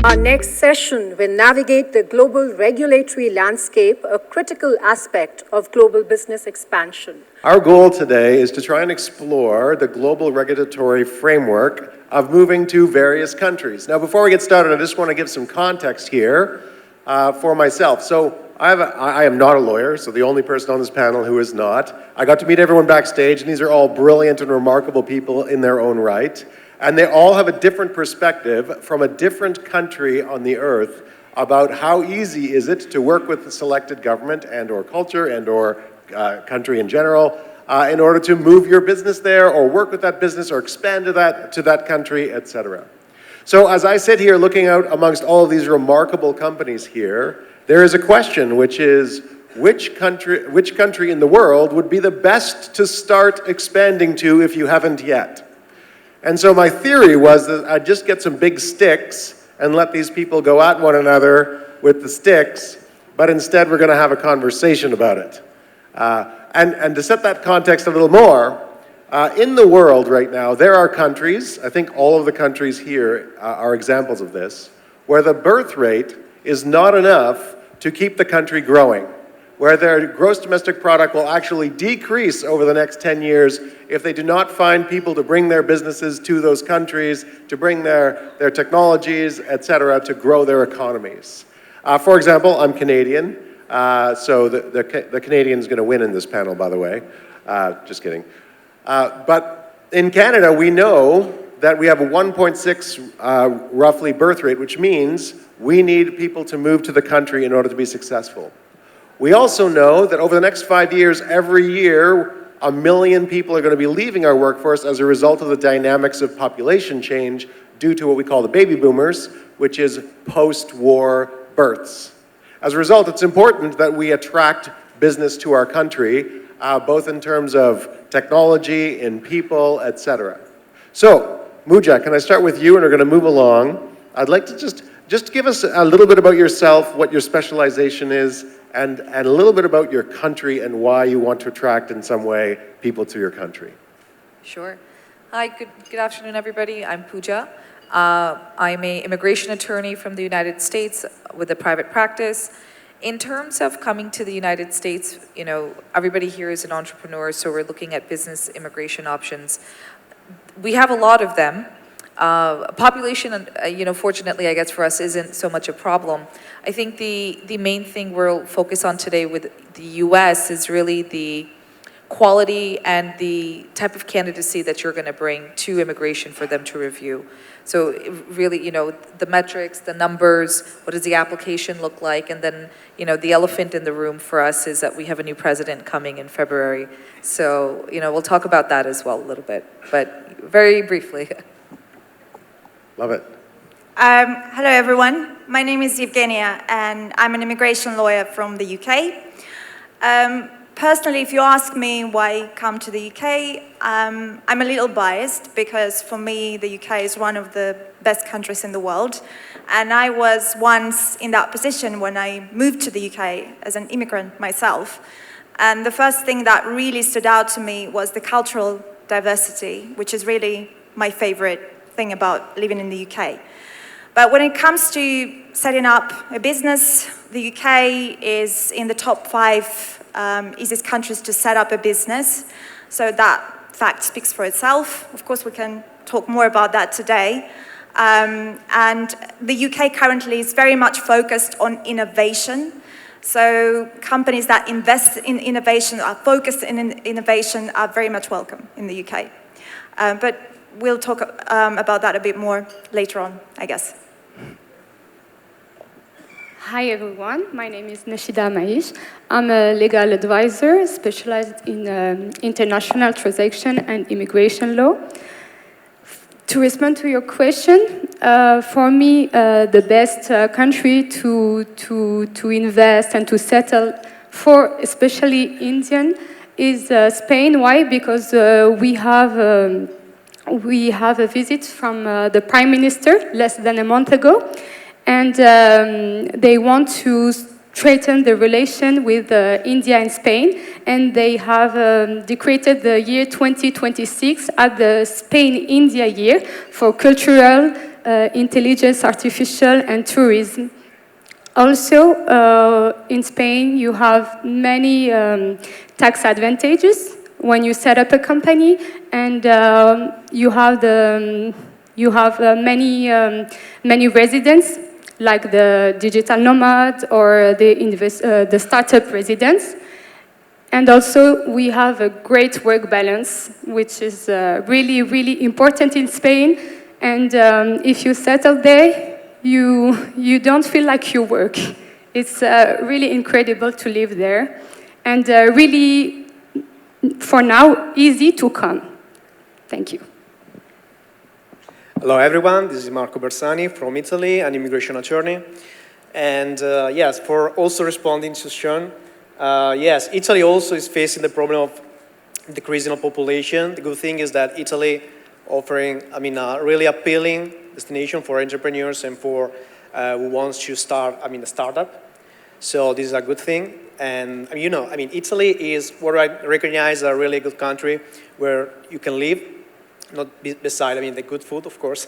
Our next session will navigate the global regulatory landscape, a critical aspect of global business expansion. Our goal today is to try and explore the global regulatory framework of moving to various countries. Now, before we get started, I just want to give some context here for myself. So I am not a lawyer, so the only person on this panel who is not. I got to meet everyone backstage, and these are all brilliant and remarkable people in their own right. And they all have a different perspective from a different country on the earth about how easy is it to work with the selected government and or culture and or country in general in order to move your business there or work with that business or expand to that country, etc. So as I sit here looking out amongst all of these remarkable companies here, there is a question, which is, which country in the world would be the best to start expanding to if you haven't yet? And so my theory was that I'd just get some big sticks and let these people go at one another with the sticks, but instead we're going to have a conversation about it. And to set that context a little more, in the world right now, there are countries, I think all of the countries here are examples of this, where the birth rate is not enough to keep the country growing, where their gross domestic product will actually decrease over the next 10 years if they do not find people to bring their businesses to those countries, to bring their technologies, etc., to grow their economies. For example, I'm Canadian, so the Canadian's going to win in this panel, by the way. Just kidding. But in Canada, we know that we have a 1.6 roughly birth rate, which means we need people to move to the country in order to be successful. We also know that over the next 5 years, every year, 1 million people are going to be leaving our workforce as a result of the dynamics of population change due to what we call the baby boomers, which is post-war births. As a result, it's important that we attract business to our country, both in terms of technology, in people, etc. So, Pooja, can I start with you, and we're going to move along. I'd like to just give us a little bit about yourself, what your specialization is, and a little bit about your country and why you want to attract, in some way, people to your country. Sure. Hi, good afternoon, everybody. I'm Pooja. I'm an immigration attorney from the United States with a private practice. In terms of coming to the United States, you know, everybody here is an entrepreneur, so we're looking at business immigration options. We have a lot of them. Population, you know, fortunately, I guess for us, isn't so much a problem. I think the main thing we'll focus on today with the US is really the quality and the type of candidacy that you're going to bring to immigration for them to review. So really, you know, the metrics, the numbers, what does the application look like? And then, you know, the elephant in the room for us is that we have a new president coming in February. So, you know, we'll talk about that as well a little bit, but very briefly. Love it. Hello, everyone. My name is Evgenia, and I'm an immigration lawyer from the UK. Personally, if you ask me why come to the UK, I'm a little biased because for me, the UK is one of the best countries in the world. And I was once in that position when I moved to the UK as an immigrant myself. And the first thing that really stood out to me was the cultural diversity, which is really my favorite thing about living in the UK. But when it comes to setting up a business, the UK is in the top 5 easiest countries to set up a business. So that fact speaks for itself. Of course, we can talk more about that today. And the UK currently is very much focused on innovation. So companies that invest in innovation, are focused in innovation, are very much welcome in the UK. But we'll talk about that a bit more later on, I guess. Hi everyone, my name is Nachida Maich. I'm a legal advisor specialized in international transaction and immigration law. To respond to your question, for me, the best country to invest and to settle for, especially Indian, is Spain. Why? Because we have a visit from the Prime Minister less than a month ago, and they want to strengthen the relation with India and Spain, and they have decreed the year 2026 as the Spain-India year for cultural intelligence, artificial, and tourism. Also, in Spain, you have many tax advantages when you set up a company, and you have many residents, like the digital nomad or the startup residents. And also, we have a great work balance, which is really, really important in Spain. And if you settle there, you don't feel like you work. It's really incredible to live there. And really, for now, easy to come. Thank you. Hello everyone, this is Marco Bersani from Italy, an immigration attorney. And yes, for also responding to Sean, yes, Italy also is facing the problem of decreasing of population. The good thing is that Italy offering, a really appealing destination for entrepreneurs and for who wants to start, a startup. So this is a good thing. And Italy is what I recognize a really good country where you can live, not beside, the good food, of course,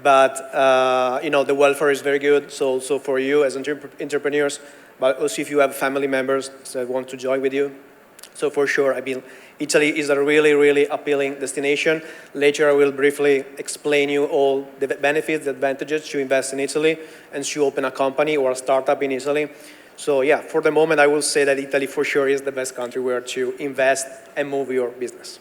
but, the welfare is very good. So also for you as entrepreneurs, but also if you have family members that want to join with you. So for sure, Italy is a really, really appealing destination. Later, I will briefly explain you all the benefits, the advantages to invest in Italy and to open a company or a startup in Italy. So yeah, for the moment, I will say that Italy for sure is the best country where to invest and move your business.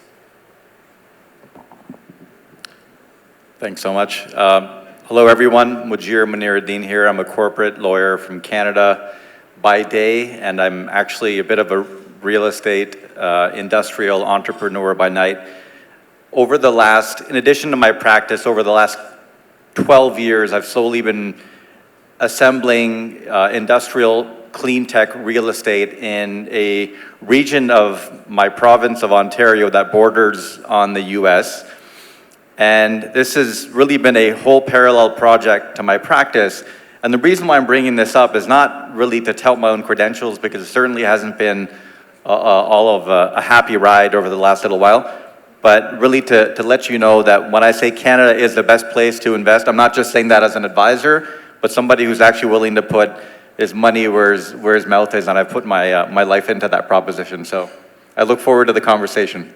Thanks so much. Hello, everyone. Mujir Muneeruddin here. I'm a corporate lawyer from Canada by day, and I'm actually a bit of a real estate industrial entrepreneur by night. In addition to my practice, over the last 12 years, I've slowly been assembling industrial clean tech real estate in a region of my province of Ontario that borders on the US. And this has really been a whole parallel project to my practice. And the reason why I'm bringing this up is not really to tout my own credentials, because it certainly hasn't been all of a happy ride over the last little while, but really to let you know that when I say Canada is the best place to invest, I'm not just saying that as an advisor, but somebody who's actually willing to put his money where his mouth is, and I've put my life into that proposition. So I look forward to the conversation.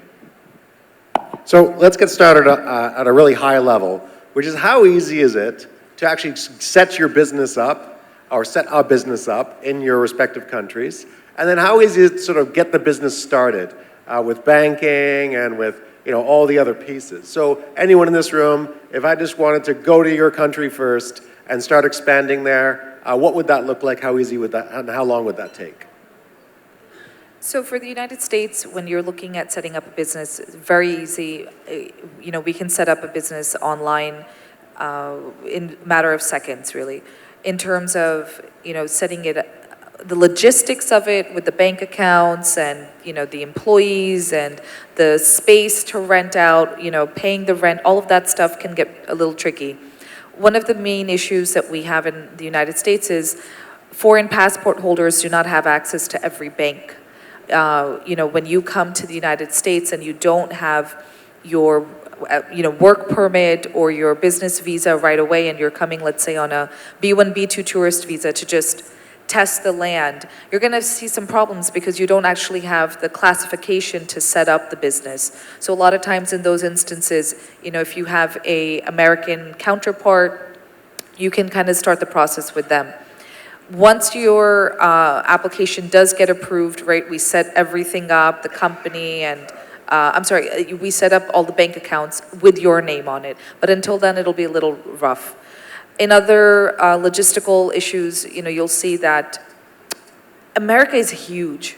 So let's get started at a really high level, which is how easy is it to actually set your business up or set a business up in your respective countries? And then how easy is it to sort of get the business started with banking and with all the other pieces? So anyone in this room, if I just wanted to go to your country first and start expanding there, what would that look like? How easy would that, and how long would that take? So for the United States, when you're looking at setting up a business, it's very easy. We can set up a business online in a matter of seconds, really. In terms of, setting it, the logistics of it with the bank accounts and, the employees and the space to rent out, paying the rent, all of that stuff can get a little tricky. One of the main issues that we have in the United States is foreign passport holders do not have access to every bank. When you come to the United States and you don't have your, work permit or your business visa right away, and you're coming, let's say, on a B1, B2 tourist visa to just test the land, you're going to see some problems because you don't actually have the classification to set up the business. So a lot of times in those instances, if you have a American counterpart, you can kind of start the process with them. Once your application does get approved, right, we set everything up, the company and, we set up all the bank accounts with your name on it. But until then, it'll be a little rough. In other logistical issues, you'll see that America is huge.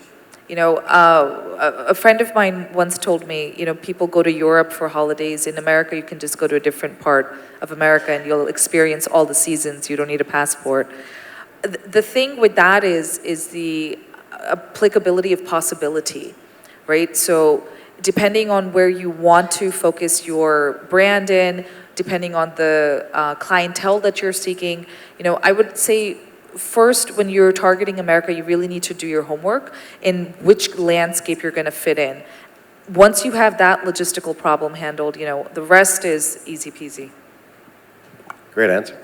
A friend of mine once told me, people go to Europe for holidays. In America, you can just go to a different part of America and you'll experience all the seasons. You don't need a passport. The thing with that is the applicability of possibility, right? So depending on where you want to focus your brand in, depending on the clientele that you're seeking, I would say first, when you're targeting America, you really need to do your homework in which landscape you're going to fit in. Once you have that logistical problem handled, the rest is easy peasy. Great answer.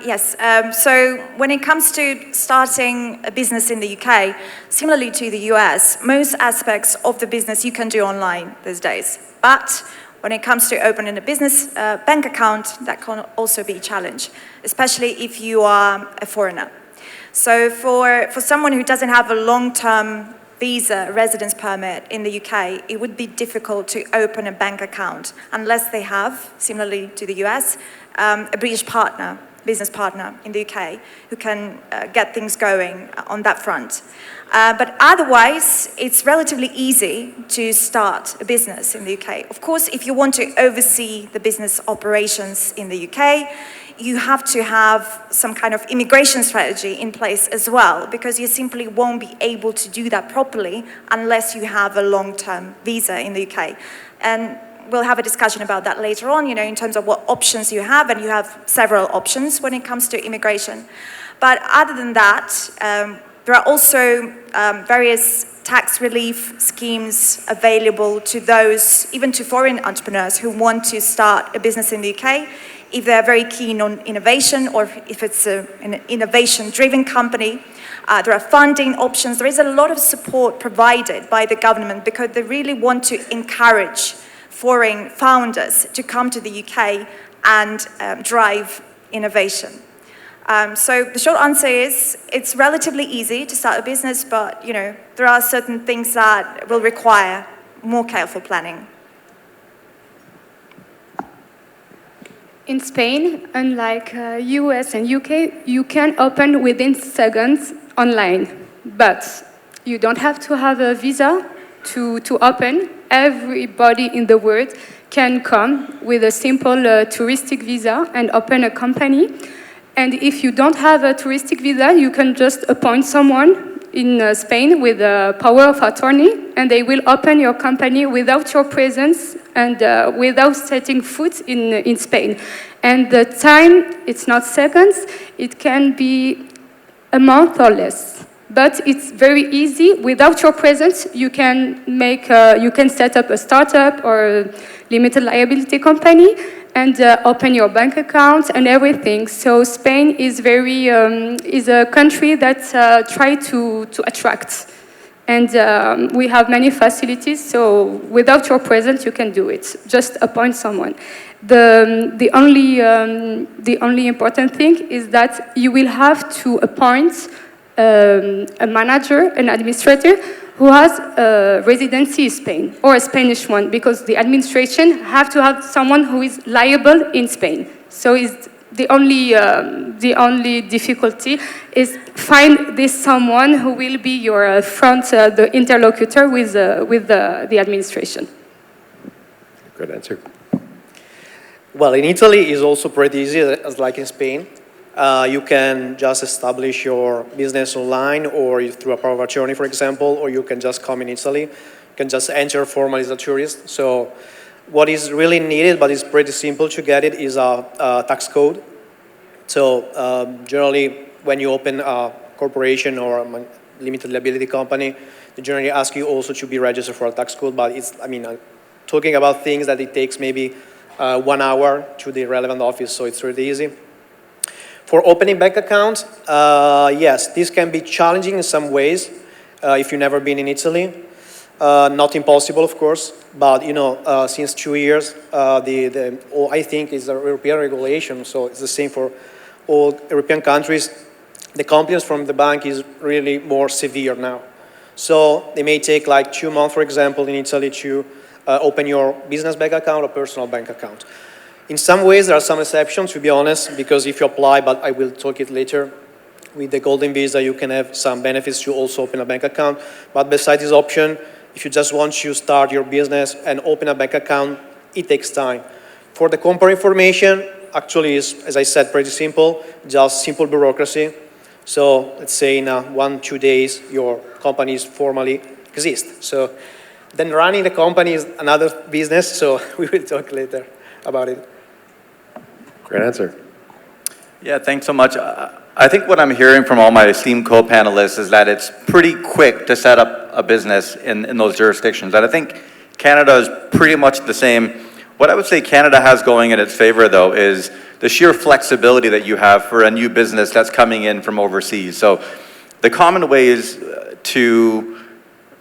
Yes, so when it comes to starting a business in the UK, similarly to the US, most aspects of the business you can do online these days. But when it comes to opening a business bank account, that can also be a challenge, especially if you are a foreigner. So for someone who doesn't have a long-term visa, residence permit in the UK, it would be difficult to open a bank account unless they have, similarly to the US, a British partner, business partner in the UK who can get things going on that front. But otherwise, it's relatively easy to start a business in the UK. Of course, if you want to oversee the business operations in the UK, you have to have some kind of immigration strategy in place as well, because you simply won't be able to do that properly unless you have a long-term visa in the UK. And we'll have a discussion about that later on, you know, in terms of what options you have, and you have several options when it comes to immigration. But other than that, there are also various tax relief schemes available to those, even to foreign entrepreneurs who want to start a business in the UK, if they're very keen on innovation or if it's an innovation-driven company. There are funding options. There is a lot of support provided by the government because they really want to encourage foreign founders to come to the UK and drive innovation. So the short answer is it's relatively easy to start a business, but you know, there are certain things that will require more careful planning. In Spain, unlike US and UK, you can open within seconds online, but you don't have to have a visa to open. Everybody in the world can come with a simple touristic visa and open a company. And if you don't have a touristic visa, you can just appoint someone in Spain with a power of attorney, and they will open your company without your presence and without setting foot in Spain. And the time, it's not seconds, it can be a month or less. But it's very easy. Without your presence, you can set up a startup or a limited liability company and open your bank account and everything. So Spain is is a country that try to attract, and we have many facilities. So without your presence, you can do it. Just appoint someone. The only important thing is that you will have to appoint a manager, an administrator, who has a residency in Spain, or a Spanish one, because the administration have to have someone who is liable in Spain. So it's the only difficulty is find this someone who will be your the interlocutor with the administration. Good answer. Well, in Italy, it's also pretty easy, as like in Spain. You can just establish your business online or through a power of attorney, for example, or you can just come in Italy. You can just enter formally as a tourist. So what is really needed, but it's pretty simple to get it, is a tax code. So generally, when you open a corporation or a limited liability company, they generally ask you also to be registered for a tax code, but it's, I'm talking about things that it takes maybe 1 hour to the relevant office, so it's really easy. For opening bank accounts, yes, this can be challenging in some ways if you've never been in Italy. Not impossible, of course, but you know, since 2 years, I think it's a European regulation, so it's the same for all European countries. The compliance from the bank is really more severe now. So they may take like 2 months, for example, in Italy to open your business bank account or personal bank account. In some ways, there are some exceptions, to be honest, because if you apply, but I will talk it later, with the Golden Visa, you can have some benefits to also open a bank account. But besides this option, if you just want to start your business and open a bank account, it takes time. For the company information, actually is, as I said, pretty simple, just simple bureaucracy. So let's say in 1-2 days, your company is formally exists. So then running the company is another business, so we will talk later about it. Great answer. Yeah, thanks so much. I think what I'm hearing from all my esteemed co-panelists is that it's pretty quick to set up a business in those jurisdictions. And I think Canada is pretty much the same. What I would say Canada has going in its favor, though, is the sheer flexibility that you have for a new business that's coming in from overseas. So the common ways to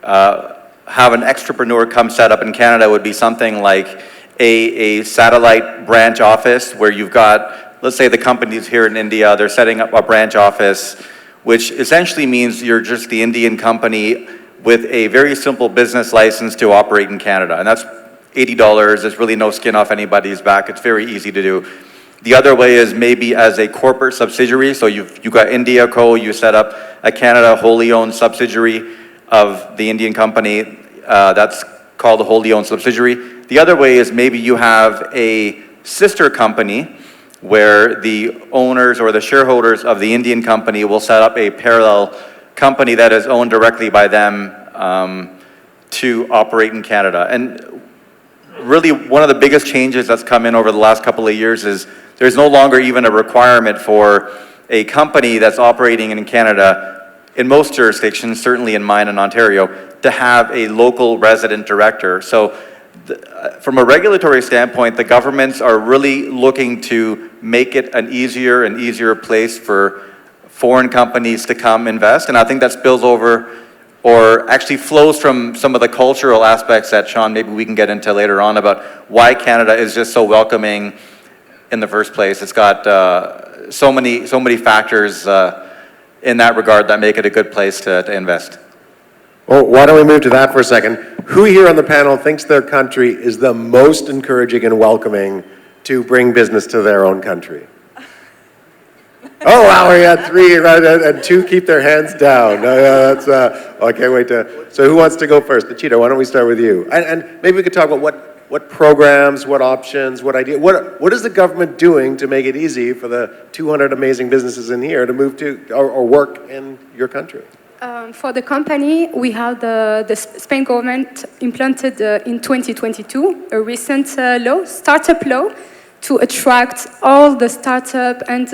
have an entrepreneur come set up in Canada would be something like a satellite branch office where you've got, let's say the company's here in India, they're setting up a branch office, which essentially means you're just the Indian company with a very simple business license to operate in Canada. And that's $80. There's really no skin off anybody's back. It's very easy to do. The other way is maybe as a corporate subsidiary. So you've got India Co., you set up a Canada wholly owned subsidiary of the Indian company. That's called a wholly owned subsidiary. The other way is maybe you have a sister company where the owners or the shareholders of the Indian company will set up a parallel company that is owned directly by them to operate in Canada. And really one of the biggest changes that's come in over the last couple of years is there's no longer even a requirement for a company that's operating in Canada, in most jurisdictions, certainly in mine in Ontario, to have a local resident director. So from a regulatory standpoint, the governments are really looking to make it an easier and easier place for foreign companies to come invest. And I think that spills over or actually flows from some of the cultural aspects that, Sean, maybe we can get into later on about why Canada is just so welcoming in the first place. It's got so many factors in that regard that make it a good place to invest. Well, why don't we move to that for a second? Who here on the panel thinks their country is the most encouraging and welcoming to bring business to their own country? Oh, wow, we had three, right, and two keep their hands down. That's, I can't wait to, so who wants to go first? Nachida, why don't we start with you? And maybe we could talk about what programs, what options, what idea, what is the government doing to make it easy for the 200 amazing businesses in here to move to or work in your country? For the company, we have the Spain government implemented in 2022 a recent law, startup law, to attract all the startup and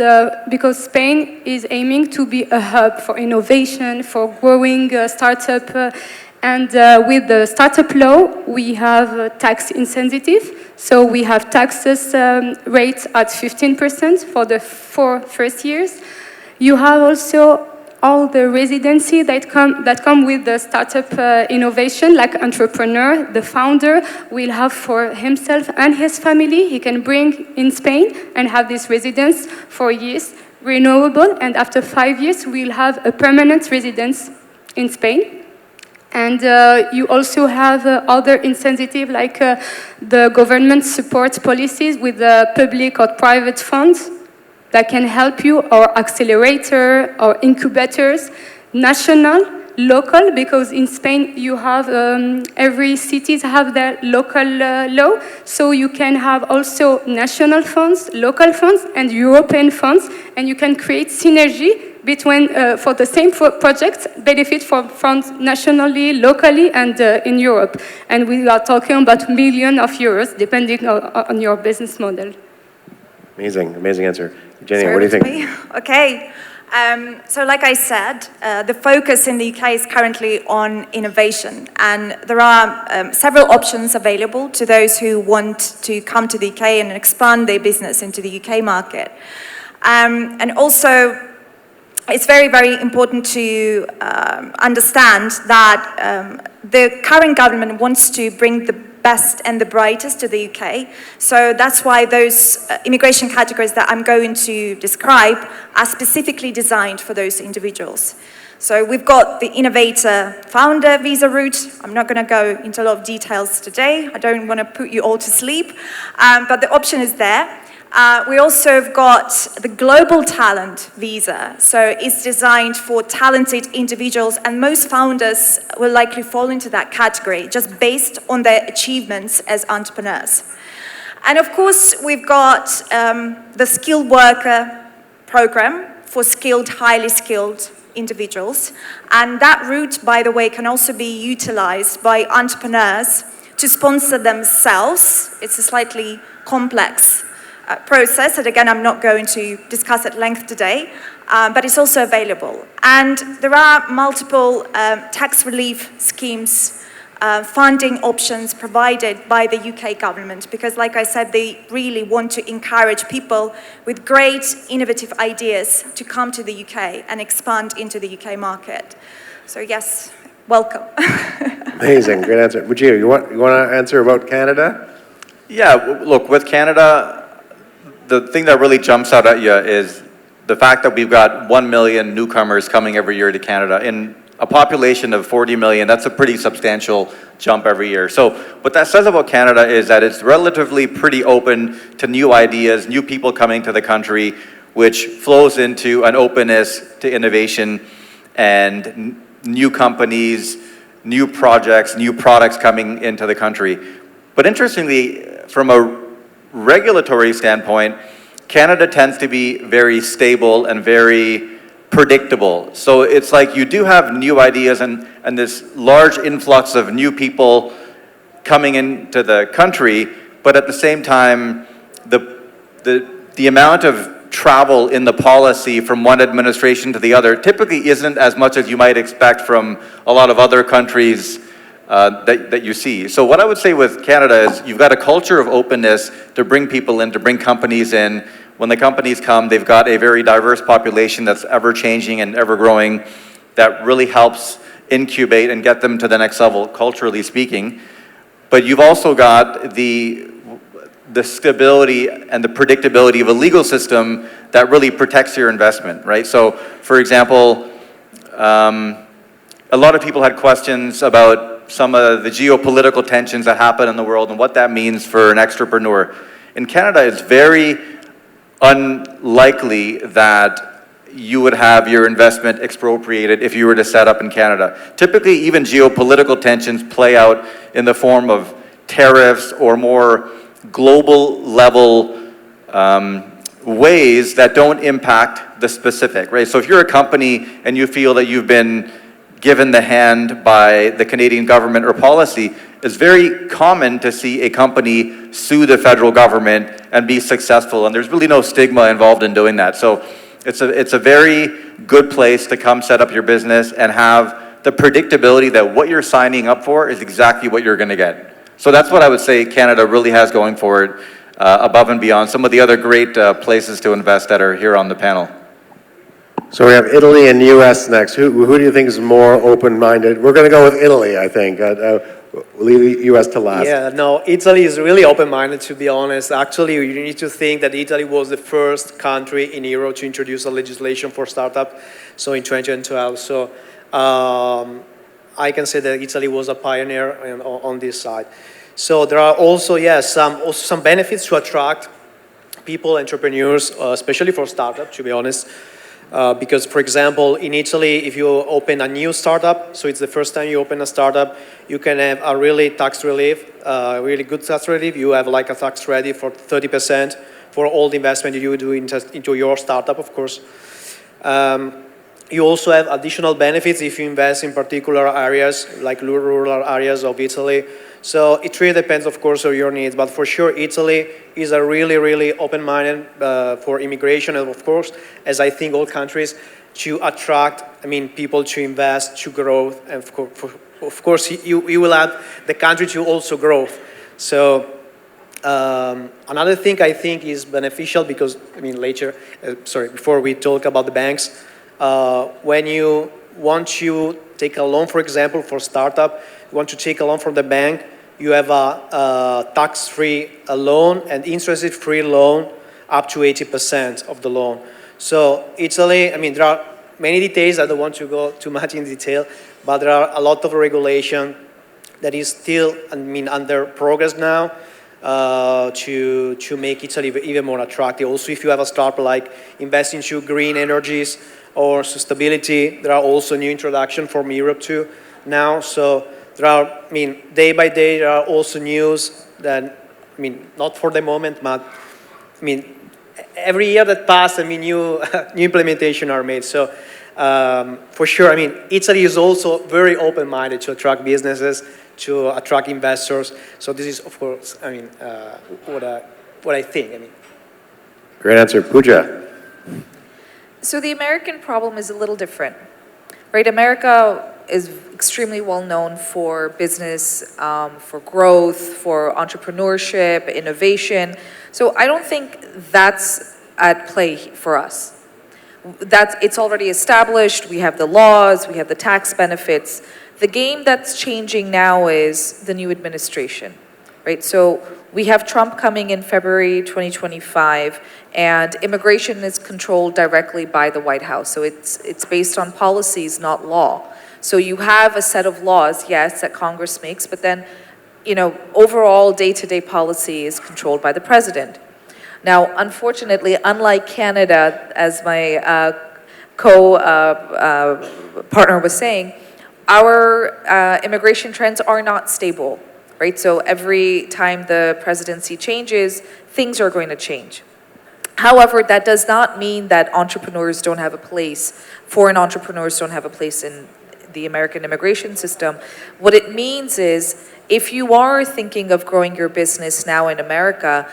because Spain is aiming to be a hub for innovation, for growing startup. And with the startup law, we have tax incentive. So we have taxes rates at 15% for the 4 first years. You have also all the residency that come with the startup innovation, like entrepreneur, the founder will have for himself and his family. He can bring in Spain and have this residence for years, renewable, and after 5 years, we'll have a permanent residence in Spain. And you also have other incentives like the government support policies with public or private funds that can help you, or accelerator, or incubators, national, local, because in Spain you have, every cities have their local law, so you can have also national funds, local funds, and European funds, and you can create synergy between, for the same projects, benefit from funds nationally, locally, and in Europe. And we are talking about millions of euros, depending on your business model. Amazing, amazing answer. Evgenia, what do you think? Okay. So like I said, the focus in the UK is currently on innovation, and there are several options available to those who want to come to the UK and expand their business into the UK market. And also, it's very, very important to understand that the current government wants to bring the best and the brightest to the UK. So that's why those immigration categories that I'm going to describe are specifically designed for those individuals. So we've got the innovator founder visa route. I'm not going to go into a lot of details today. I don't want to put you all to sleep, but the option is there. We also have got the global talent visa. So it's designed for talented individuals, and most founders will likely fall into that category just based on their achievements as entrepreneurs. And of course, we've got the skilled worker program for skilled, highly skilled individuals. And that route, by the way, can also be utilized by entrepreneurs to sponsor themselves. It's a slightly complex process that, again, I'm not going to discuss at length today, but it's also available. And there are multiple tax relief schemes funding options provided by the UK government, because like I said, they really want to encourage people with great innovative ideas to come to the UK and expand into the UK market. So yes, welcome. Amazing, great answer. Mujir, you want to answer about Canada? Yeah, look, with Canada, the thing that really jumps out at you is the fact that we've got 1 million newcomers coming every year to Canada. In a population of 40 million, that's a pretty substantial jump every year. So what that says about Canada is that it's relatively pretty open to new ideas, new people coming to the country, which flows into an openness to innovation and new companies, new projects, new products coming into the country. But interestingly, from a regulatory standpoint, Canada tends to be very stable and very predictable. So it's like you do have new ideas and this large influx of new people coming into the country, but at the same time, the amount of travel in the policy from one administration to the other typically isn't as much as you might expect from a lot of other countries that you see. So what I would say with Canada is you've got a culture of openness to bring people in, to bring companies in. When the companies come, they've got a very diverse population that's ever changing and ever growing that really helps incubate and get them to the next level, culturally speaking. But you've also got the stability and the predictability of a legal system that really protects your investment, right? So, for example, a lot of people had questions about some of the geopolitical tensions that happen in the world and what that means for an entrepreneur. In Canada, it's very unlikely that you would have your investment expropriated if you were to set up in Canada. Typically, even geopolitical tensions play out in the form of tariffs or more global level ways that don't impact the specific, right? So if you're a company and you feel that you've been given the hand by the Canadian government or policy, it's very common to see a company sue the federal government and be successful, and there's really no stigma involved in doing that. So it's a very good place to come set up your business and have the predictability that what you're signing up for is exactly what you're going to get. So that's what I would say Canada really has going for it, above and beyond some of the other great places to invest that are here on the panel. So we have Italy and US next. Who do you think is more open-minded? We're going to go with Italy, I think. We'll leave US to last. Yeah, no, Italy is really open-minded, to be honest. Actually, you need to think that Italy was the first country in Europe to introduce a legislation for startup, so in 2012. So I can say that Italy was a pioneer on this side. So there are also, yes, some benefits to attract people, entrepreneurs, especially for startups, to be honest. Because, for example, in Italy, if you open a new startup, so it's the first time you open a startup, you can have a really tax relief, really good tax relief. You have like a tax credit for 30% for all the investment you do into your startup, of course. You also have additional benefits if you invest in particular areas, like rural areas of Italy. So it really depends, of course, on your needs. But for sure, Italy is a really, really open-minded for immigration, and of course, as I think all countries, to attract, people to invest, to grow, and of course, you will add the country to also grow. So another thing I think is beneficial because, before we talk about the banks, when you want to take a loan, for example, for startup, you want to take a loan from the bank, you have a tax-free loan and interest-free loan up to 80% of the loan. So Italy, there are many details, I don't want to go too much in detail, but there are a lot of regulation that is still, under progress now to make Italy even more attractive. Also, if you have a startup like invest into green energies or sustainability, there are also new introduction from Europe too now. So there are, day by day, there are also news that, not for the moment, but, every year that passes, new implementation are made. So, for sure, Italy is also very open-minded to attract businesses, to attract investors. So this is, of course, what I think. Great answer. Pooja. So the American problem is a little different, right? America is extremely well known for business, for growth, for entrepreneurship, innovation. So I don't think that's at play for us. It's already established, we have the laws, we have the tax benefits. The game that's changing now is the new administration, right? So we have Trump coming in February 2025, and immigration is controlled directly by the White House. So it's based on policies, not law. So you have a set of laws, yes, that Congress makes, but then, you know, overall day-to-day policy is controlled by the president. Now, unfortunately, unlike Canada, as my partner was saying, our immigration trends are not stable, right? So every time the presidency changes, things are going to change. However, that does not mean that entrepreneurs don't have a place, foreign entrepreneurs don't have a place in the American immigration system. What it means is, if you are thinking of growing your business now in America,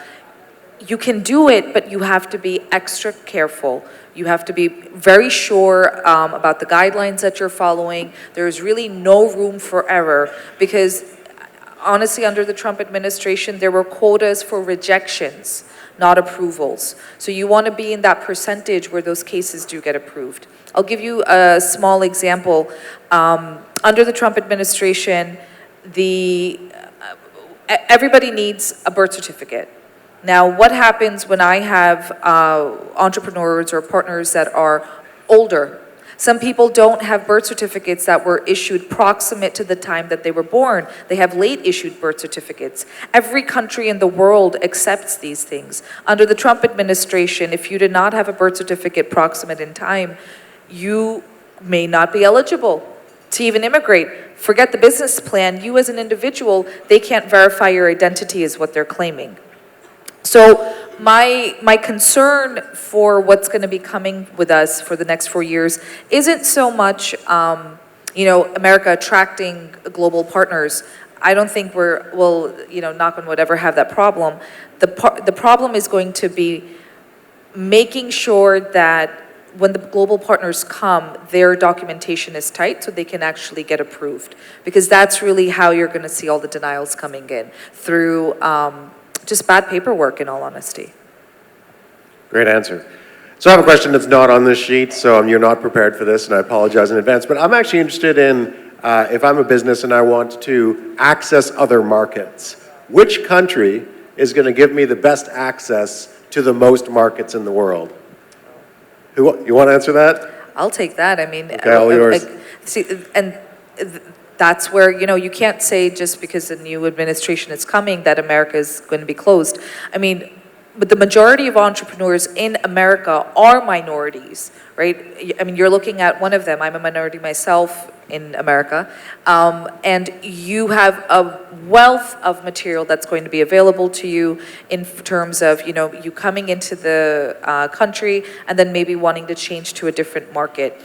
you can do it, but you have to be extra careful. You have to be very sure about the guidelines that you're following. There's really no room for error, because honestly, under the Trump administration, there were quotas for rejections, not approvals. So you want to be in that percentage where those cases do get approved. I'll give you a small example. Under the Trump administration, everybody needs a birth certificate. Now, what happens when I have entrepreneurs or partners that are older? Some people don't have birth certificates that were issued proximate to the time that they were born. They have late issued birth certificates. Every country in the world accepts these things. Under the Trump administration, if you did not have a birth certificate proximate in time, you may not be eligible to even immigrate. Forget the business plan. You as an individual, they can't verify your identity is what they're claiming. So my concern for what's going to be coming with us for the next 4 years isn't so much, America attracting global partners. I don't think we'll, knock on wood, ever have that problem. The problem is going to be making sure that when the global partners come, their documentation is tight so they can actually get approved. Because that's really how you're going to see all the denials coming in, through just bad paperwork, in all honesty. Great answer. So I have a question that's not on this sheet, so you're not prepared for this, and I apologize in advance, but I'm actually interested in, if I'm a business and I want to access other markets, which country is going to give me the best access to the most markets in the world? You want to answer that? I'll take that. I mean, okay, all yours. That's where, you can't say just because the new administration is coming that America is going to be closed. I mean, but the majority of entrepreneurs in America are minorities, right? I mean, you're looking at one of them. I'm a minority myself in America. And you have a wealth of material that's going to be available to you in terms of, you coming into the country and then maybe wanting to change to a different market.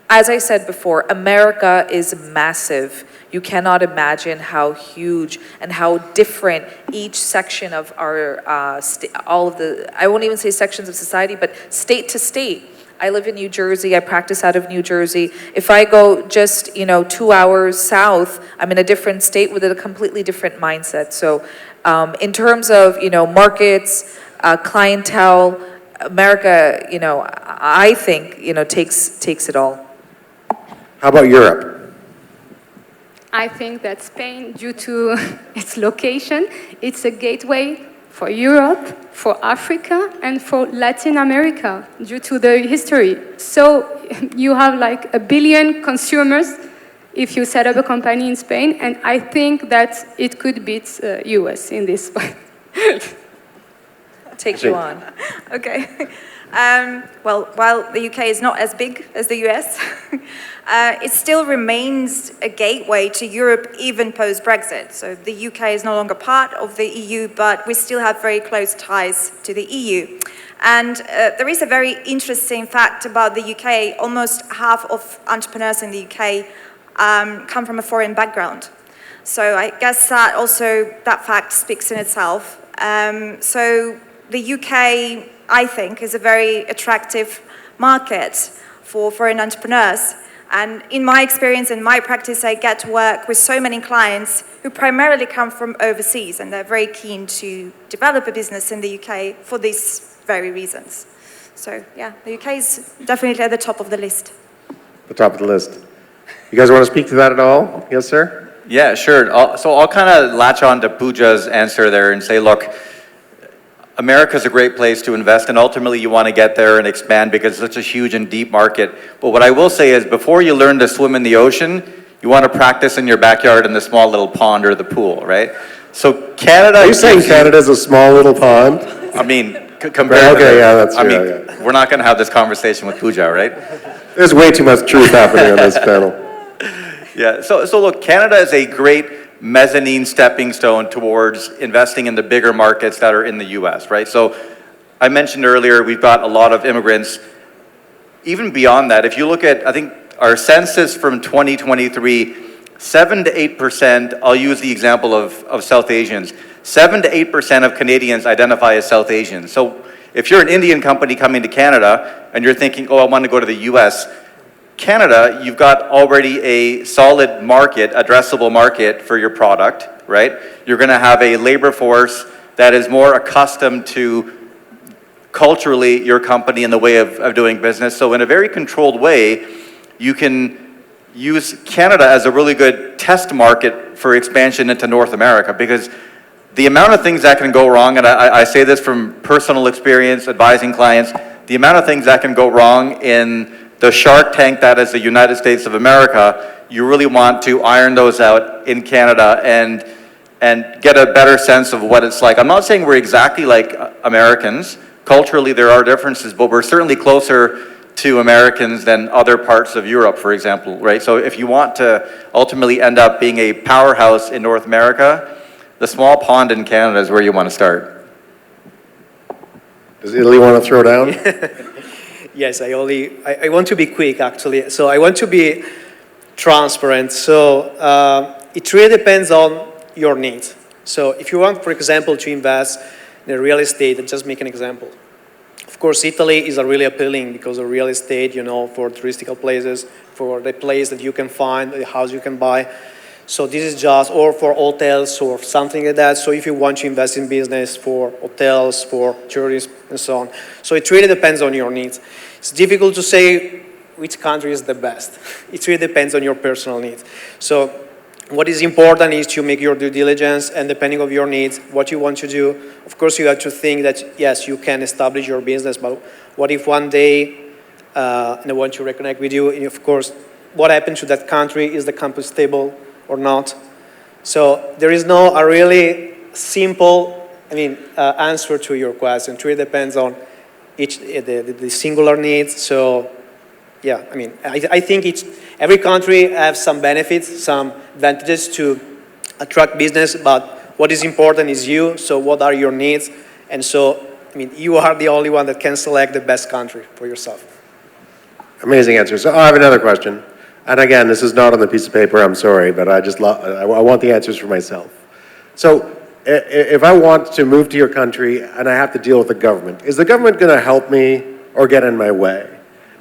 As I said before, America is massive. You cannot imagine how huge and how different each section of our, I won't even say sections of society, but state to state. I live in New Jersey, I practice out of New Jersey. If I go just, 2 hours south, I'm in a different state with a completely different mindset. So in terms of, markets, clientele, America, I think, takes it all. How about Europe? I think that Spain, due to its location, it's a gateway for Europe, for Africa, and for Latin America, due to the history. So you have like 1 billion consumers if you set up a company in Spain, and I think that it could beat US in this one. Take you on. Okay. Well, while the UK is not as big as the US, it still remains a gateway to Europe even post-Brexit. So the UK is no longer part of the EU, but we still have very close ties to the EU. And there is a very interesting fact about the UK. Almost half of entrepreneurs in the UK come from a foreign background. So I guess that fact speaks in itself. So the UK, I think, is a very attractive market for foreign entrepreneurs. And in my experience, in my practice, I get to work with so many clients who primarily come from overseas, and they're very keen to develop a business in the UK for these very reasons. So yeah, the UK is definitely at the top of the list. The top of the list. You guys want to speak to that at all? Yes, sir? Yeah, sure. So I'll kind of latch on to Pooja's answer there and say, look, America's a great place to invest, and ultimately you want to get there and expand because it's such a huge and deep market. But what I will say is, before you learn to swim in the ocean, you want to practice in your backyard in the small little pond or the pool, right? So Canada... Are you saying Canada's a small little pond? I mean, compared Okay, to... yeah, that's I true, mean, yeah. we're not going to have this conversation with Pooja, right? There's way too much truth happening on this panel. Yeah, so look, Canada is a great mezzanine stepping stone towards investing in the bigger markets that are in the US, right? So I mentioned earlier, we've got a lot of immigrants. Even beyond that, if you look at, I think, our census from 2023, 7 to 8%, I'll use the example of South Asians, 7 to 8% of Canadians identify as South Asian. So if you're an Indian company coming to Canada and you're thinking, oh, I want to go to the US, Canada, you've got already a solid market, addressable market for your product, right? You're going to have a labor force that is more accustomed to culturally your company and the way of doing business. So in a very controlled way, you can use Canada as a really good test market for expansion into North America, because the amount of things that can go wrong, and I say this from personal experience advising clients, the amount of things that can go wrong in the shark tank that is the United States of America, you really want to iron those out in Canada and get a better sense of what it's like. I'm not saying we're exactly like Americans. Culturally, there are differences, but we're certainly closer to Americans than other parts of Europe, for example, right? So if you want to ultimately end up being a powerhouse in North America, the small pond in Canada is where you want to start. Does Italy want to throw down? Yes, I want to be quick, actually. So I want to be transparent. So it really depends on your needs. So if you want, for example, to invest in real estate, and just make an example. Of course, Italy is really appealing because of real estate, you know, for touristical places, for the place that you can find, the house you can buy. So this is just, or for hotels or something like that. So if you want to invest in business for hotels, for tourism, and so on. So it really depends on your needs. It's difficult to say which country is the best. It really depends on your personal needs. So what is important is to make your due diligence, and depending on your needs, what you want to do. Of course, you have to think that, yes, you can establish your business, but what if one day they want to reconnect with you? And of course, what happens to that country? Is the country stable or not? So there is no a really simple, answer to your question. It really depends on each the singular needs. So yeah, I think every country has some benefits, some advantages to attract business, but what is important is you. So what are your needs? And so, you are the only one that can select the best country for yourself. Amazing answer. So I have another question. And again, this is not on the piece of paper, I'm sorry, but I want the answers for myself. So if I want to move to your country and I have to deal with the government, is the government going to help me or get in my way?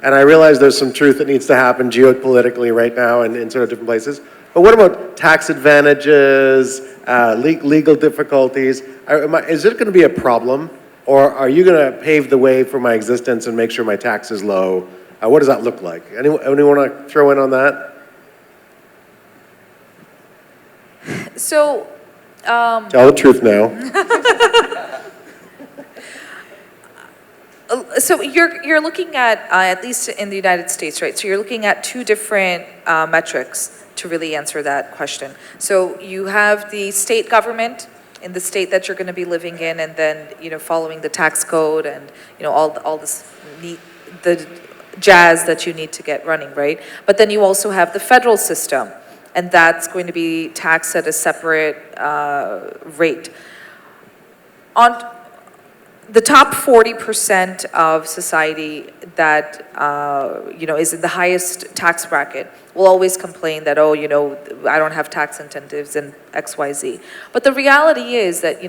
And I realize there's some truth that needs to happen geopolitically right now in sort of different places. But what about tax advantages, legal difficulties? Is it going to be a problem? Or are you going to pave the way for my existence and make sure my tax is low? What does that look like? Anyone want to throw in on that? So, Tell the truth now. So you're looking at least in the United States, right? So you're looking at two different metrics to really answer that question. So you have the state government in the state that you're going to be living in, and then following the tax code and all this the jazz that you need to get running, right? But then you also have the federal system, and that's going to be taxed at a separate rate. On the top 40% of society that is in the highest tax bracket will always complain that, I don't have tax incentives and XYZ. But the reality is that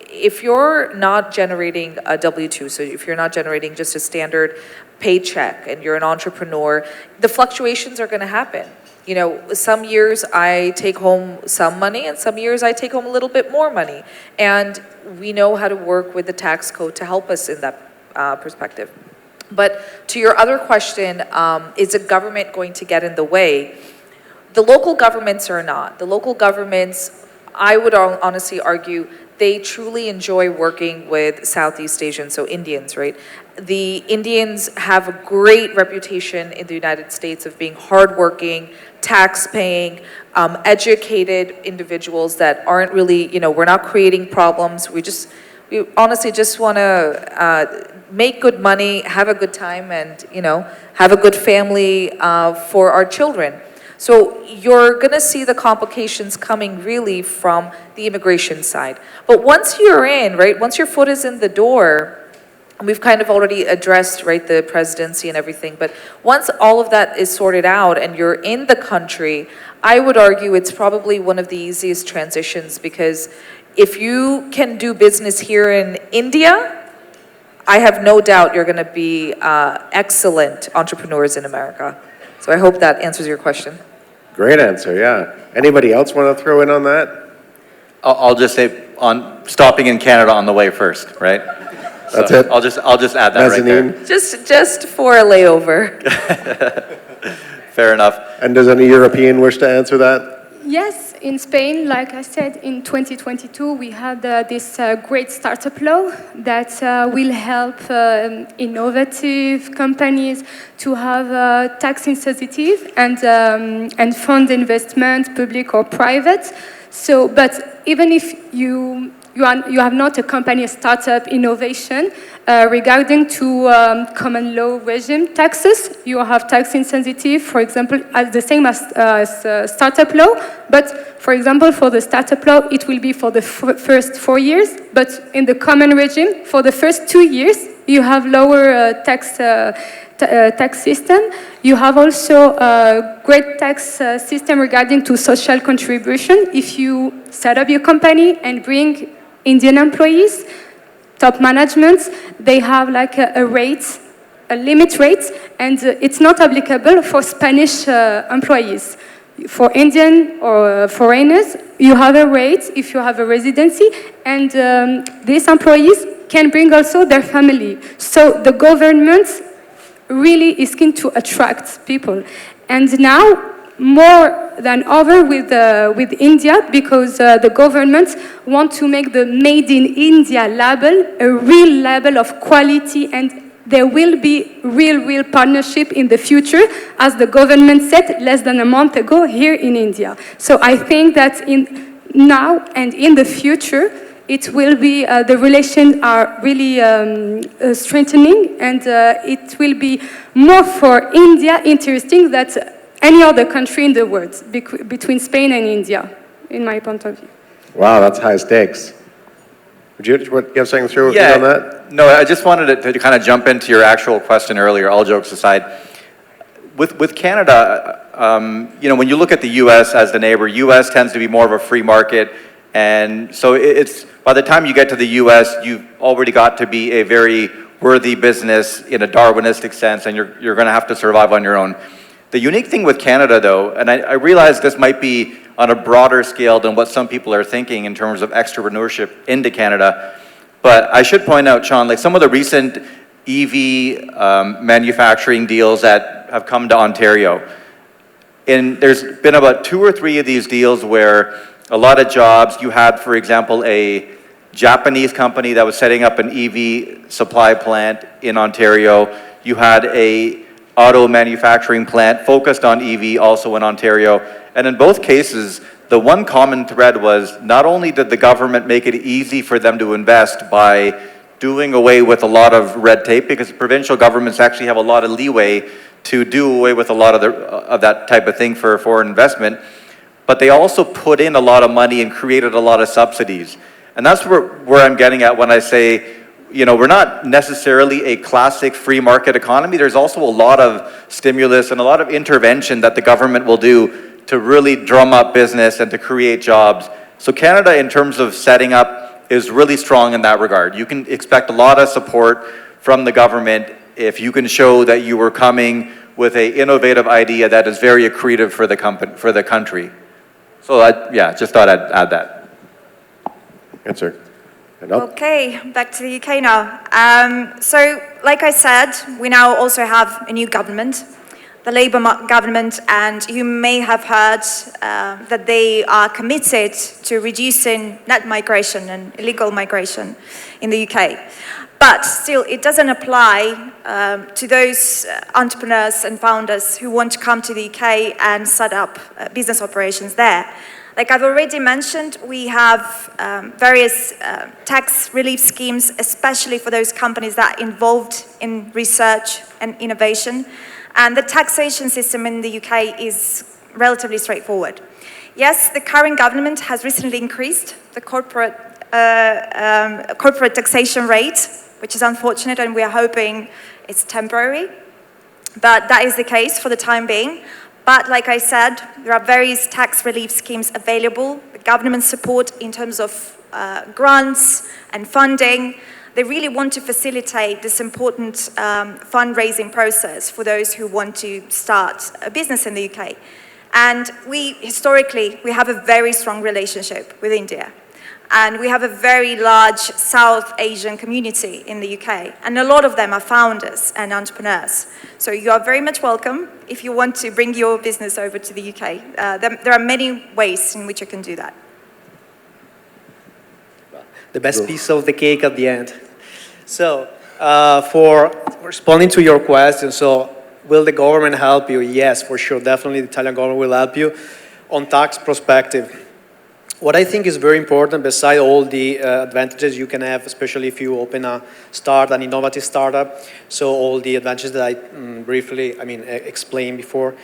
if you're not generating a W-2, so if you're not generating just a standard paycheck and you're an entrepreneur, the fluctuations are going to happen. You know, some years I take home some money and some years I take home a little bit more money. And we know how to work with the tax code to help us in that perspective. But to your other question, is the government going to get in the way? The local governments are not. The local governments, I would honestly argue, they truly enjoy working with Southeast Asians, so Indians, right? The Indians have a great reputation in the United States of being hardworking, tax-paying, educated individuals that aren't really, you know, we're not creating problems. We honestly just want to make good money, have a good time, and, you know, have a good family for our children. So you're going to see the complications coming really from the immigration side. But once you're in, right, once your foot is in the door, and we've kind of already addressed, right, the presidency and everything, but once all of that is sorted out and you're in the country, I would argue it's probably one of the easiest transitions, because if you can do business here in India, I have no doubt you're going to be excellent entrepreneurs in America. So I hope that answers your question. Great answer, yeah. Anybody else want to throw in on that? I'll just say on stopping in Canada on the way first, right? That's So it? I'll just add that right there. Just for a layover. Fair enough. And does any European wish to answer that? Yes, in Spain, like I said, in 2022, we had this great startup law that will help innovative companies to have tax incentive and fund investment, public or private. So, but even if you have not a company, a startup innovation, regarding to common law regime taxes, you have tax insensitive, for example, as the same as startup law, but for example, for the startup law, it will be for the first 4 years, but in the common regime, for the first 2 years, you have lower tax system. You have also a great tax system regarding to social contribution. If you set up your company and bring Indian employees, top management, they have like a rate, a limit rate, and it's not applicable for Spanish employees. For Indian or foreigners, you have a rate if you have a residency, and these employees can bring also their family. So the government really is keen to attract people. And now, more than ever with India, because the government want to make the Made in India label a real label of quality, and there will be real partnership in the future, as the government said less than a month ago here in India. So I think that in now and in the future, it will be, the relations are really strengthening, and it will be more for India interesting than any other country in the world, between Spain and India, in my point of view. Wow, that's high stakes. Would you have something to throw in on that? No, I just wanted to kind of jump into your actual question earlier, all jokes aside. With Canada, you know, when you look at the U.S. as the neighbor, U.S. tends to be more of a free market, and so it's, by the time you get to the U.S., you've already got to be a very worthy business in a Darwinistic sense, and you're going to have to survive on your own. The unique thing with Canada, though, and I realize this might be on a broader scale than what some people are thinking in terms of entrepreneurship into Canada, but I should point out, Sean, like some of the recent EV manufacturing deals that have come to Ontario, and there's been about 2 or 3 of these deals where a lot of jobs, you had, for example, a Japanese company that was setting up an EV supply plant in Ontario. You had a auto manufacturing plant focused on EV also in Ontario. And in both cases, the one common thread was not only did the government make it easy for them to invest by doing away with a lot of red tape, because provincial governments actually have a lot of leeway to do away with a lot of that type of thing for foreign investment, but they also put in a lot of money and created a lot of subsidies. And that's where I'm getting at when I say, you know, we're not necessarily a classic free market economy. There's also a lot of stimulus and a lot of intervention that the government will do to really drum up business and to create jobs. So Canada, in terms of setting up is really strong in that regard. You can expect a lot of support from the government if you can show that you were coming with an innovative idea that is very accretive for the company, for the country. So yeah, just thought I'd add that. Answer. Nope. Okay, back to the UK now. So, like I said, we now also have a new government, the Labour government, and you may have heard that they are committed to reducing net migration and illegal migration in the UK. But still, it doesn't apply to those entrepreneurs and founders who want to come to the UK and set up business operations there. Like I've already mentioned, we have various tax relief schemes, especially for those companies that are involved in research and innovation. And the taxation system in the UK is relatively straightforward. Yes, the current government has recently increased the corporate taxation rate, which is unfortunate, and we are hoping it's temporary. But that is the case for the time being. But like I said, there are various tax relief schemes available, the government support in terms of grants and funding. They really want to facilitate this important fundraising process for those who want to start a business in the UK. And historically, we have a very strong relationship with India. And we have a very large South Asian community in the UK. And a lot of them are founders and entrepreneurs. So you are very much welcome if you want to bring your business over to the UK. There are many ways in which you can do that. The best piece of the cake at the end. So, for responding to your question, so will the government help you? Yes, for sure, definitely the Italian government will help you. On tax perspective, what I think is very important, beside all the advantages you can have, especially if you open an innovative startup, so all the advantages that I briefly, explained before.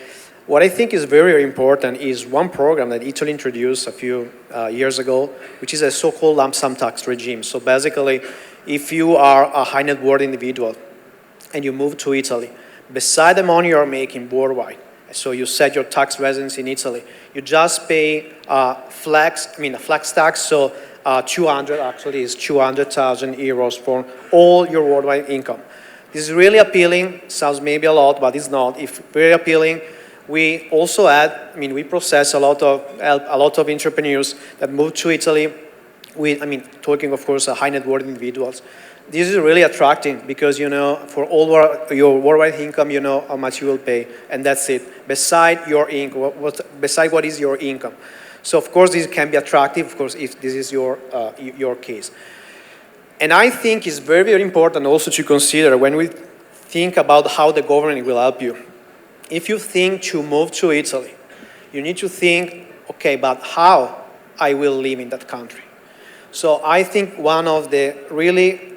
What I think is very, very important is one program that Italy introduced a few years ago, which is a so-called lump sum tax regime. So basically, if you are a high net worth individual and you move to Italy, beside the money you're making worldwide, so you set your tax residence in Italy, you just pay a flex tax, so 200,000 euros for all your worldwide income. This is really appealing, sounds maybe a lot, but it's not. It's very appealing. We also we process a lot of entrepreneurs that move to Italy with, talking of course, high net worth individuals. This is really attracting because, for all your worldwide income, you know how much you will pay, and that's it. Beside your income, beside what is your income. So of course this can be attractive, of course, if this is your case. And I think it's very, very important also to consider when we think about how the government will help you. If you think to move to Italy, you need to think, okay, but how I will live in that country. So I think one of the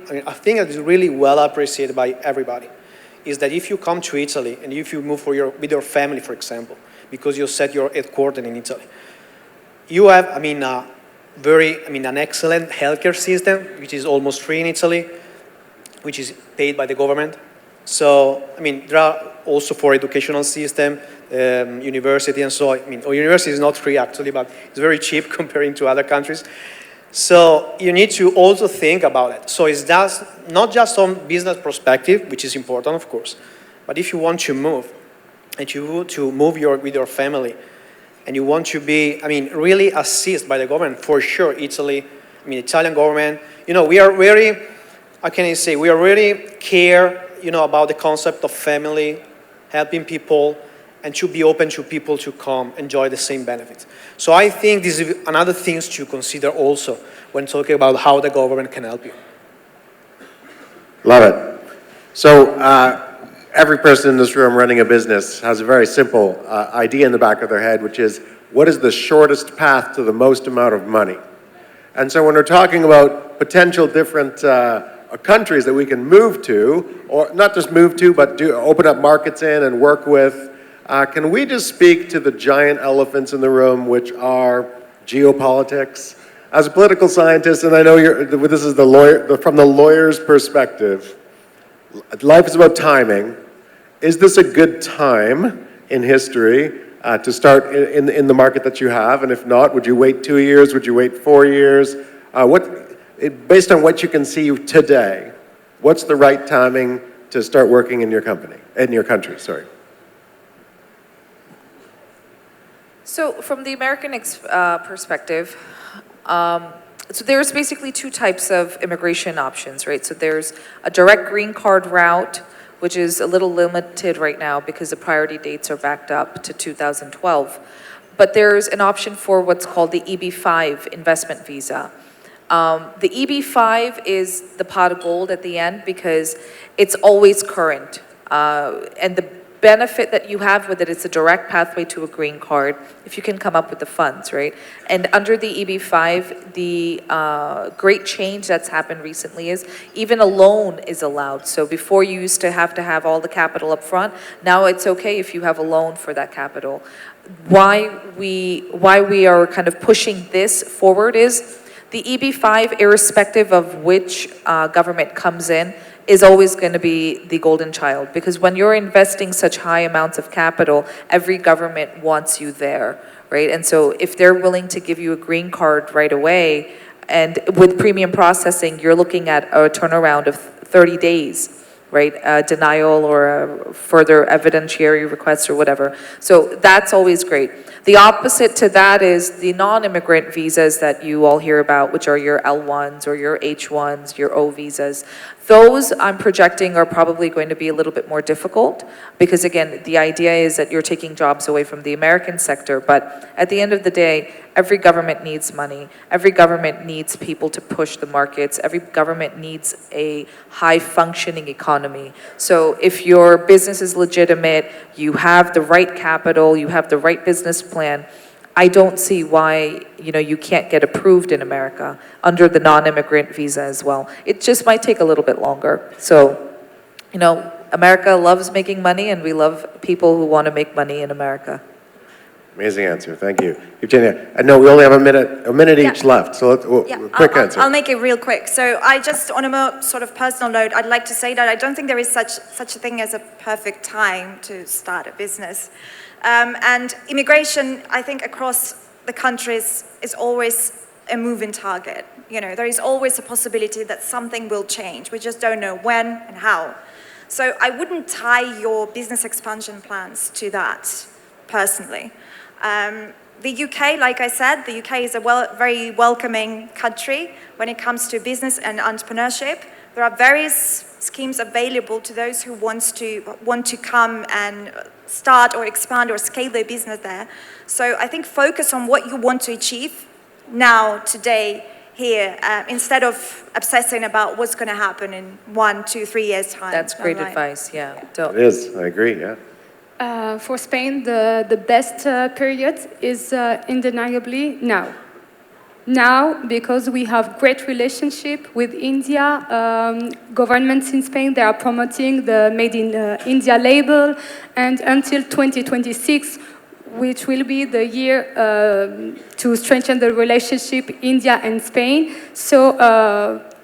I think that is really well appreciated by everybody, is that if you come to Italy and if you move with your family, for example, because you set your headquarters in Italy, you have, an excellent healthcare system, which is almost free in Italy, which is paid by the government. So, there are also for educational system, university and so on. University is not free actually, but it's very cheap comparing to other countries. So you need to also think about it. So it's not just from business perspective, which is important, of course, but if you want to move, and you want to move with your family, and you want to be, really assisted by the government, for sure, Italy, Italian government, we are very, how can I say, we are really care, about the concept of family, helping people, and to be open to people to come enjoy the same benefits. So I think this is another thing to consider also when talking about how the government can help you. Love it. So every person in this room running a business has a very simple idea in the back of their head, which is, what is the shortest path to the most amount of money? And so when we're talking about potential different countries that we can move to, or not just move to, but open up markets in and work with, can we just speak to the giant elephants in the room, which are geopolitics? As a political scientist, and I know this is from the lawyer's perspective, life is about timing. Is this a good time in history to start in the market that you have? And if not, would you wait 2 years? Would you wait 4 years? based on what you can see today, what's the right timing to start working in your company, in your country, sorry? So from the American perspective, so there's basically two types of immigration options, right? So there's a direct green card route, which is a little limited right now because the priority dates are backed up to 2012. But there's an option for what's called the EB-5 investment visa. The EB-5 is the pot of gold at the end because it's always current. And the benefit that you have with it, it's a direct pathway to a green card if you can come up with the funds, right? And under the EB-5, the great change that's happened recently is even a loan is allowed. So before you used to have all the capital up front, now it's okay if you have a loan for that capital. Why we are kind of pushing this forward is the EB-5, irrespective of which government comes in, is always going to be the golden child, because when you're investing such high amounts of capital, every government wants you there, right? And so if they're willing to give you a green card right away, and with premium processing, you're looking at a turnaround of 30 days, right? Denial or a further evidentiary request or whatever. So that's always great. The opposite to that is the non-immigrant visas that you all hear about, which are your L1s or your H1s, your O visas. Those I'm projecting are probably going to be a little bit more difficult because, again, the idea is that you're taking jobs away from the American sector, but at the end of the day, every government needs money. Every government needs people to push the markets. Every government needs a high-functioning economy. So if your business is legitimate, you have the right capital, you have the right business plan, I don't see why, you can't get approved in America under the non-immigrant visa as well. It just might take a little bit longer. So, America loves making money, and we love people who want to make money in America. Amazing answer, thank you. Evgenia, I know we only have a minute each left, so quick answer. I'll make it real quick. So I just, on a more sort of personal note, I'd like to say that I don't think there is such a thing as a perfect time to start a business. And immigration, I think, across the countries is always a moving target. There is always a possibility that something will change. We just don't know when and how. So I wouldn't tie your business expansion plans to that, personally. The UK, like I said, the UK is a very welcoming country when it comes to business and entrepreneurship. There are various schemes available to those who want to come and start or expand or scale their business there. So I think focus on what you want to achieve now, today, here, instead of obsessing about what's going to happen in 1, 2, 3 years' time. That's great advice, yeah. It is, I agree, yeah. For Spain, the best period is undeniably now. Now, because we have great relationship with India, governments in Spain, they are promoting the Made in India label, and until 2026, which will be the year to strengthen the relationship India and Spain. So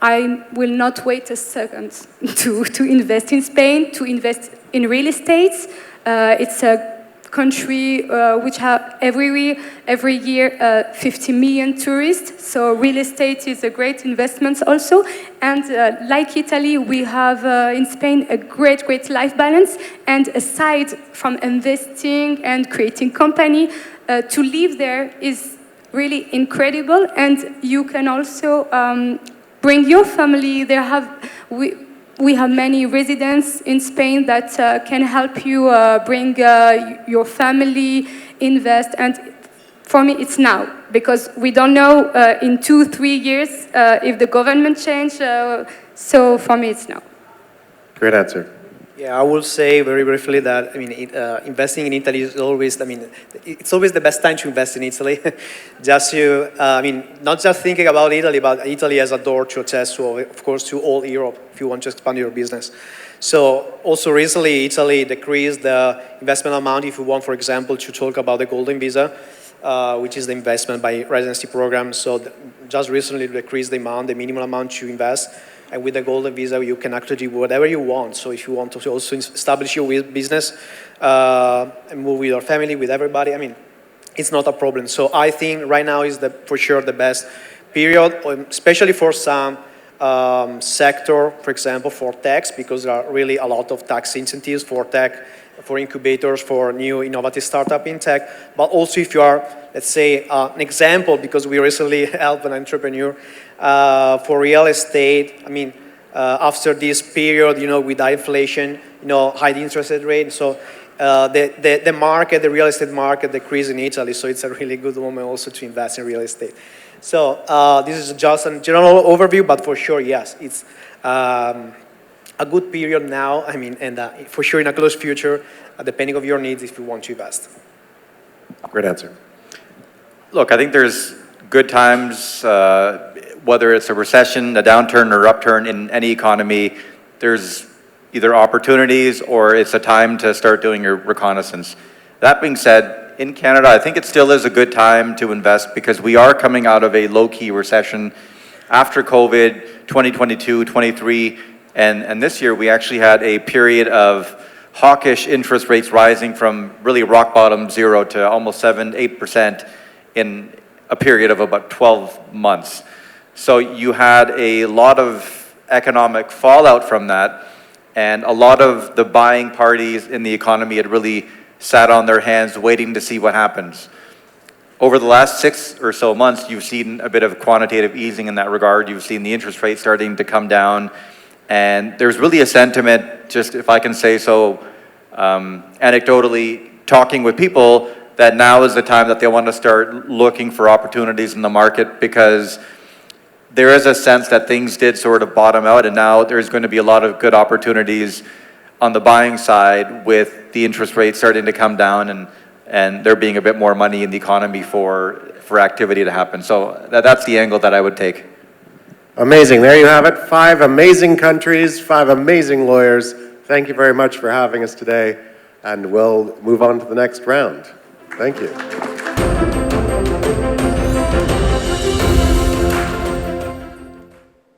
I will not wait a second to invest in Spain, to invest in real estate. It's a country which have every year 50 million tourists, so real estate is a great investment also. And like Italy, we have in Spain a great life balance, and aside from investing and creating company, to live there is really incredible, and you can also bring your family. We have many residents in Spain that can help you bring your family, invest, and for me it's now, because we don't know in 2-3 years if the government change, so for me it's now. Great answer. Yeah, I will say very briefly that, investing in Italy is always, it's always the best time to invest in Italy. Just to, not just thinking about Italy, but Italy as a door to access to, of course, to all Europe, if you want to expand your business. So also recently, Italy decreased the investment amount, if you want, for example, to talk about the golden visa, which is the investment by residency program. So just recently decreased the amount, the minimum amount to invest. And with the golden visa, you can actually do whatever you want. So if you want to also establish your business and move with your family, with everybody, it's not a problem. So I think right now is for sure the best period, especially for some sector, for example, for techs, because there are really a lot of tax incentives for tech, for incubators, for new innovative startup in tech. But also if you are, let's say, an example, because we recently helped an entrepreneur for real estate. I mean, after this period, with high inflation, high interest rate, so the market, the real estate market decreased in Italy, so it's a really good moment also to invest in real estate. So this is just a general overview, but for sure, yes, it's a good period now, I mean, and for sure in a close future, depending on your needs if you want to invest. Great answer. Look, I think there's good times, whether it's a recession, a downturn, or upturn in any economy, there's either opportunities or it's a time to start doing your reconnaissance. That being said, in Canada, I think it still is a good time to invest because we are coming out of a low-key recession after COVID, 2022, 23, and this year we actually had a period of hawkish interest rates rising from really rock bottom 0 to almost 7-8% in a period of about 12 months. So you had a lot of economic fallout from that, and a lot of the buying parties in the economy had really sat on their hands waiting to see what happens. Over the last 6 or so months, you've seen a bit of quantitative easing in that regard. You've seen the interest rate starting to come down, and there's really a sentiment, just if I can say so, anecdotally, talking with people, that now is the time that they want to start looking for opportunities in the market because there is a sense that things did sort of bottom out and now there's going to be a lot of good opportunities on the buying side with the interest rates starting to come down and there being a bit more money in the economy for activity to happen. So that's the angle that I would take. Amazing. There you have it. 5 amazing countries, 5 amazing lawyers. Thank you very much for having us today, and we'll move on to the next round. Thank you.